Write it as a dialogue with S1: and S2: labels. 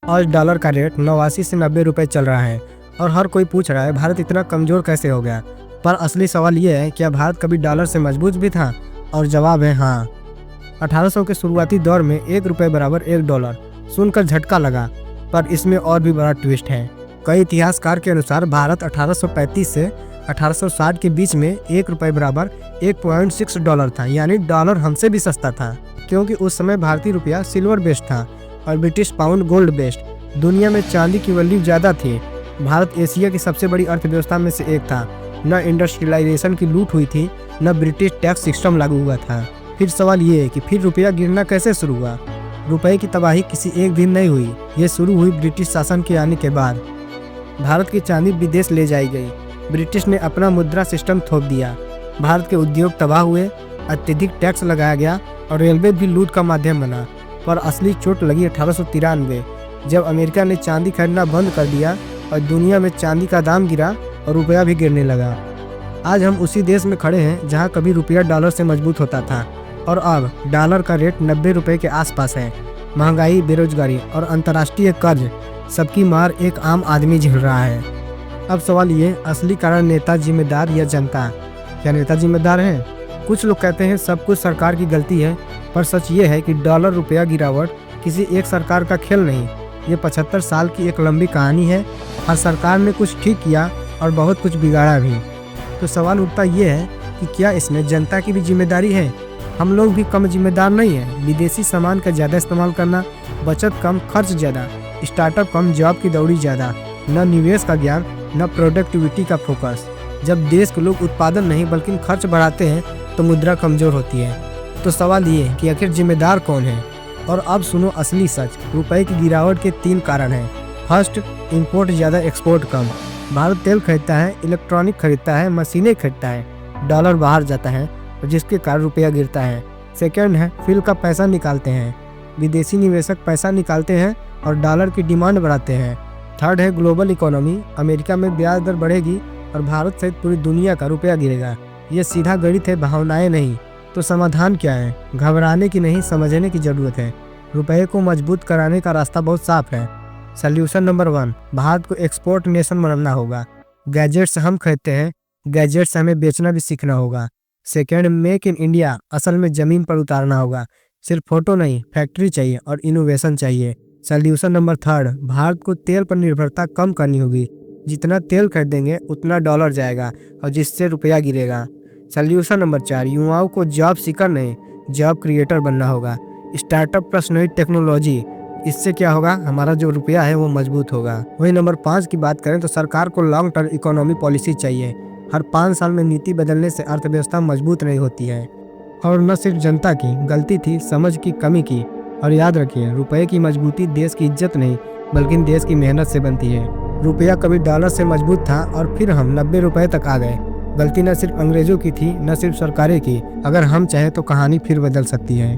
S1: आज डॉलर का रेट 89 से 90 रुपए चल रहा है और हर कोई पूछ रहा है भारत इतना कमज़ोर कैसे हो गया। पर असली सवाल ये है, क्या भारत कभी डॉलर से मजबूत भी था? और जवाब है हाँ। 1800 के शुरुआती दौर में 1 रुपये बराबर 1 डॉलर सुनकर झटका लगा, पर इसमें और भी बड़ा ट्विस्ट है। कई इतिहासकार के अनुसार भारत 1835 से 1860 के बीच में 1 रुपये बराबर 1.6 डॉलर था, यानी डॉलर हमसे भी सस्ता था, क्योंकि उस समय भारतीय रुपया सिल्वर बेस्ड था और ब्रिटिश पाउंड गोल्ड बेस्ड। दुनिया में चांदी की वैल्यू ज़्यादा थी। भारत एशिया की सबसे बड़ी अर्थव्यवस्था में से एक था। न इंडस्ट्रियलाइजेशन की लूट हुई थी, न ब्रिटिश टैक्स सिस्टम लागू हुआ था। फिर सवाल ये है कि फिर रुपया गिरना कैसे शुरू हुआ? रुपये की तबाही किसी एक दिन नहीं हुई, ये शुरू हुई ब्रिटिश शासन के आने के बाद। भारत की चांदी विदेश ले जाई गई, ब्रिटिश ने अपना मुद्रा सिस्टम थोप दिया, भारत के उद्योग तबाह हुए, अत्यधिक टैक्स लगाया गया और रेलवे भी लूट का माध्यम बना। पर असली चोट लगी 1893, जब अमेरिका ने चांदी खरीदना बंद कर दिया और दुनिया में चांदी का दाम गिरा और रुपया भी गिरने लगा। आज हम उसी देश में खड़े हैं जहां कभी रुपया डॉलर से मजबूत होता था और अब डॉलर का रेट 90 रुपये के आसपास है। महंगाई, बेरोजगारी और अंतर्राष्ट्रीय कर्ज, सबकी मार एक आम आदमी झेल रहा है। अब सवाल ये, असली कारण नेता जिम्मेदार या जनता? क्या नेता जिम्मेदार हैं? कुछ लोग कहते हैं सब कुछ सरकार की गलती है, पर सच ये है कि डॉलर रुपया गिरावट किसी एक सरकार का खेल नहीं, ये 75 साल की एक लंबी कहानी है। हर सरकार ने कुछ ठीक किया और बहुत कुछ बिगाड़ा भी। तो सवाल उठता ये है कि क्या इसमें जनता की भी जिम्मेदारी है? हम लोग भी कम जिम्मेदार नहीं हैं। विदेशी सामान का ज़्यादा इस्तेमाल करना, बचत कम, खर्च ज़्यादा, स्टार्टअप कम, जॉब की दौड़ी ज़्यादा, न निवेश का ज्ञान, न प्रोडक्टिविटी का फोकस। जब देश के लोग उत्पादन नहीं बल्कि खर्च बढ़ाते हैं तो मुद्रा कमज़ोर होती है। तो सवाल ये है कि आखिर जिम्मेदार कौन है? और अब सुनो असली सच। रुपए की गिरावट के 3 कारण हैं। फर्स्ट, इंपोर्ट ज़्यादा, एक्सपोर्ट कम। भारत तेल खरीदता है, इलेक्ट्रॉनिक खरीदता है, मशीनें खरीदता है, डॉलर बाहर जाता है और जिसके कारण रुपया गिरता है। सेकेंड है, फिल का पैसा निकालते हैं, विदेशी निवेशक पैसा निकालते हैं और डॉलर की डिमांड बढ़ाते हैं। थर्ड है, ग्लोबल इकोनॉमी, अमेरिका में ब्याज दर बढ़ेगी और भारत सहित पूरी दुनिया का रुपया गिरेगा। ये सीधा गणित है, भावनाएं नहीं। तो समाधान क्या है? घबराने की नहीं, समझने की ज़रूरत है। रुपये को मजबूत कराने का रास्ता बहुत साफ है। सल्यूशन नंबर 1, भारत को एक्सपोर्ट नेशन बनना होगा। गैजेट्स हम खरीदते हैं, गैजेट्स हमें बेचना भी सीखना होगा। सेकेंड, मेक इन इंडिया, असल में ज़मीन पर उतारना होगा। सिर्फ फोटो नहीं, फैक्ट्री चाहिए और इनोवेशन चाहिए। सल्यूशन नंबर 3, भारत को तेल पर निर्भरता कम करनी होगी। जितना तेल खरीदेंगे उतना डॉलर जाएगा और जिससे रुपया गिरेगा। सल्यूशन नंबर 4, युवाओं को जॉब सीकर नहीं, जॉब क्रिएटर बनना होगा। स्टार्टअप प्लस नई टेक्नोलॉजी, इससे क्या होगा? हमारा जो रुपया है वो मजबूत होगा। वही नंबर 5 की बात करें तो सरकार को लॉन्ग टर्म इकोनॉमी पॉलिसी चाहिए। हर 5 साल में नीति बदलने से अर्थव्यवस्था मजबूत नहीं होती है। और न सिर्फ जनता की गलती थी, समझ की कमी की। और याद रखिए, रुपये की मजबूती देश की इज्जत नहीं बल्कि देश की मेहनत से बनती है। रुपया कभी डॉलर से मजबूत था और फिर हम 90 रुपये तक आ गए। गलती न सिर्फ अंग्रेजों की थी, न सिर्फ सरकारें की। अगर हम चाहें तो कहानी फिर बदल सकती है।